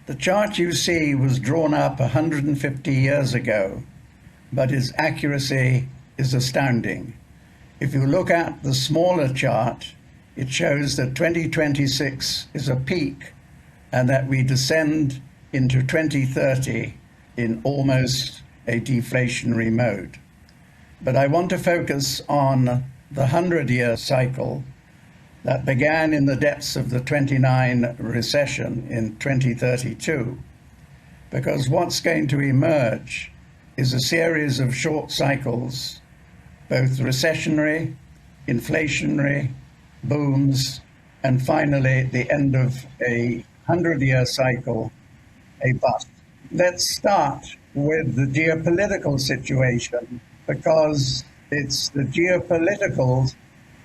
The chart you see was drawn up 150 years ago, but its accuracy is astounding. If you look at the smaller chart, it shows that 2026 is a peak and that we descend into 2030 in almost a deflationary mode. But I want to focus on the 100-year cycle that began in the depths of the 29 recession in 2032, because what's going to emerge is a series of short cycles, both recessionary, inflationary, booms, and finally, at the end of a 100-year cycle, a bust. Let's start with the geopolitical situation, because it's the geopolitical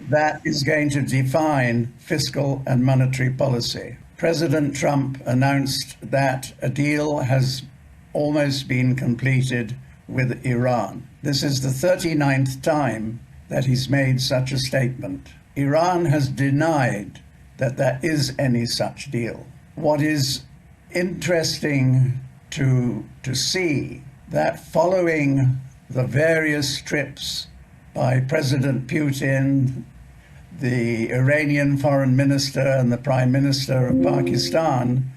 that is going to define fiscal and monetary policy. President Trump announced that a deal has almost been completed with Iran. This is the 39th time that he's made such a statement. Iran has denied that there is any such deal. What is interesting to see that following the various trips by President Putin, the Iranian foreign minister and the prime minister of Pakistan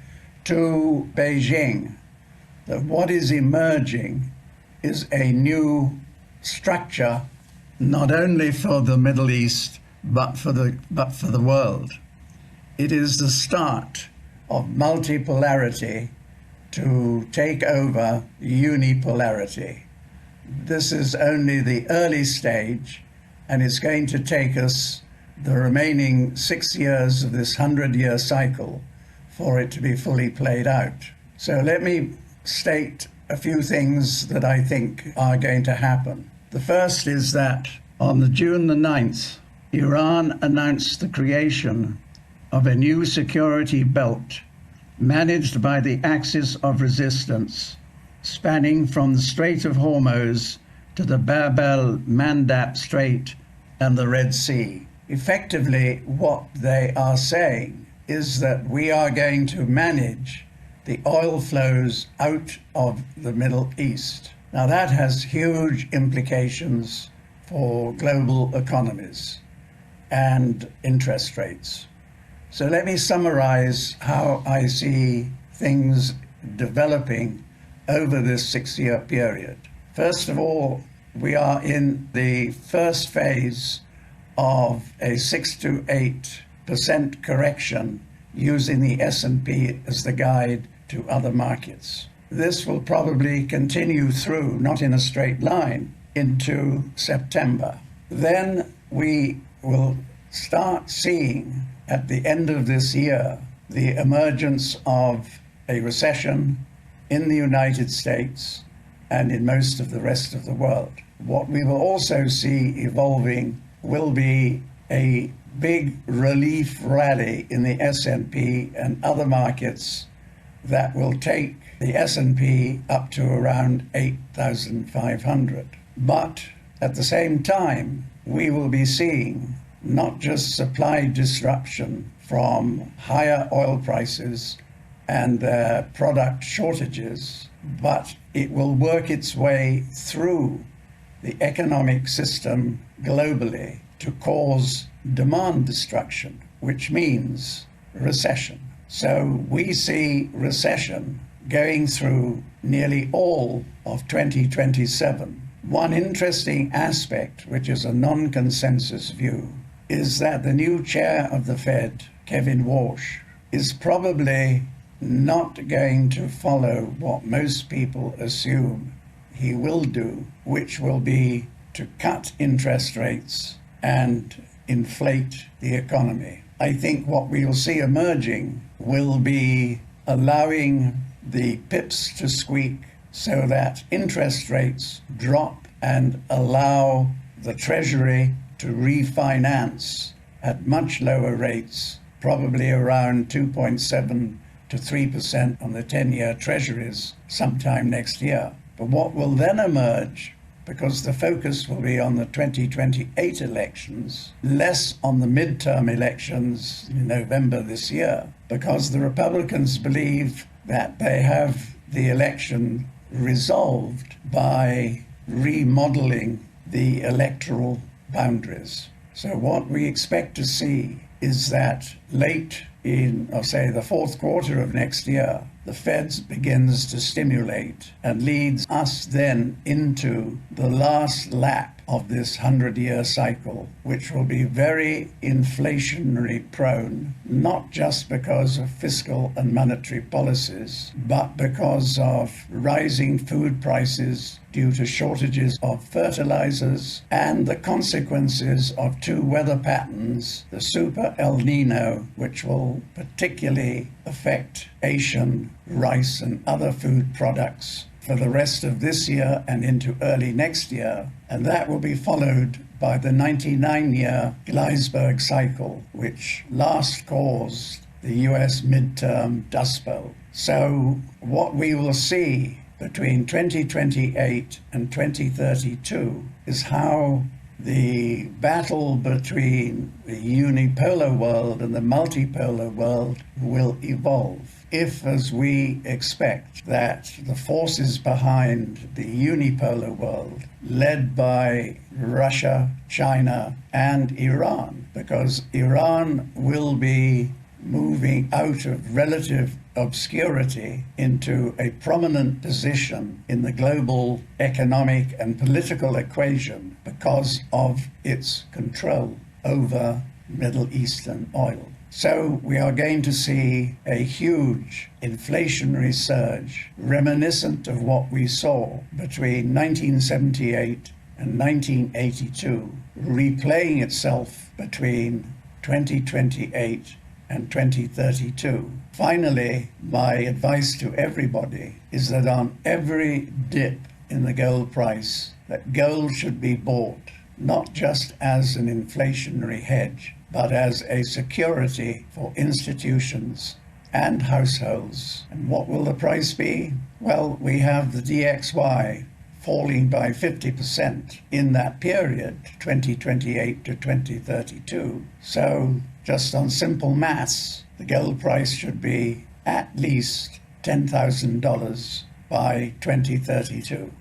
to Beijing, that what is emerging is a new structure, not only for the Middle East, but for the world. It is the start of multipolarity to take over unipolarity. This is only the early stage, and it's going to take us the remaining 6 years of this 100-year cycle for it to be fully played out. So let me state a few things that I think are going to happen. The first is that on June the 9th, Iran announced the creation of a new security belt managed by the axis of resistance, spanning from the Strait of Hormuz to the Bab el-Mandab Strait and the Red Sea. Effectively, what they are saying is that we are going to manage the oil flows out of the Middle East. Now that has huge implications for global economies and interest rates. So let me summarize how I see things developing over this 6-year period. First of all, we are in the first phase of a 6 to 8% correction using the S&P as the guide to other markets. This will probably continue through, not in a straight line, into September. Then we will start seeing at the end of this year the emergence of a recession in the United States and in most of the rest of the world. What we will also see evolving will be a big relief rally in the S&P and other markets that will take the S&P up to around 8,500. But at the same time, we will be seeing not just supply disruption from higher oil prices and product shortages, but it will work its way through the economic system globally to cause demand destruction, which means recession. So we see recession going through nearly all of 2027. One interesting aspect, which is a non-consensus view, is that the new chair of the Fed, Kevin Walsh, is probably not going to follow what most people assume he will do, which will be to cut interest rates and inflate the economy. I think what we will see emerging will be allowing the pips to squeak so that interest rates drop and allow the Treasury to refinance at much lower rates, probably around 2.7 to 3% on the 10-year Treasuries sometime next year. But what will then emerge, because the focus will be on the 2028 elections, less on the midterm elections in November this year, because the Republicans believe that they have the election resolved by remodeling the electoral boundaries. So what we expect to see is that late in, or say, the fourth quarter of next year, the Fed begins to stimulate and leads us then into the last lap of this 100-year cycle, which will be very inflationary prone, not just because of fiscal and monetary policies, but because of rising food prices due to shortages of fertilizers and the consequences of two weather patterns, the Super El Nino, which will particularly affect Asian rice and other food products for the rest of this year and into early next year, and that will be followed by the 99-year Gleisberg cycle, which last caused the US midterm Dust Bowl. So what we will see between 2028 and 2032 is how the battle between the unipolar world and the multipolar world will evolve. If, as we expect, that the forces behind the unipolar world, led by Russia, China, and Iran, because Iran will be moving out of relative obscurity into a prominent position in the global economic and political equation because of its control over Middle Eastern oil. So we are going to see a huge inflationary surge reminiscent of what we saw between 1978 and 1982, replaying itself between 2028 and 2032. Finally, my advice to everybody is that on every dip in the gold price, that gold should be bought not just as an inflationary hedge, but as a security for institutions and households. And what will the price be? Well, we have the DXY falling by 50% in that period, 2028 to 2032. So just on simple maths, the gold price should be at least $10,000 by 2032.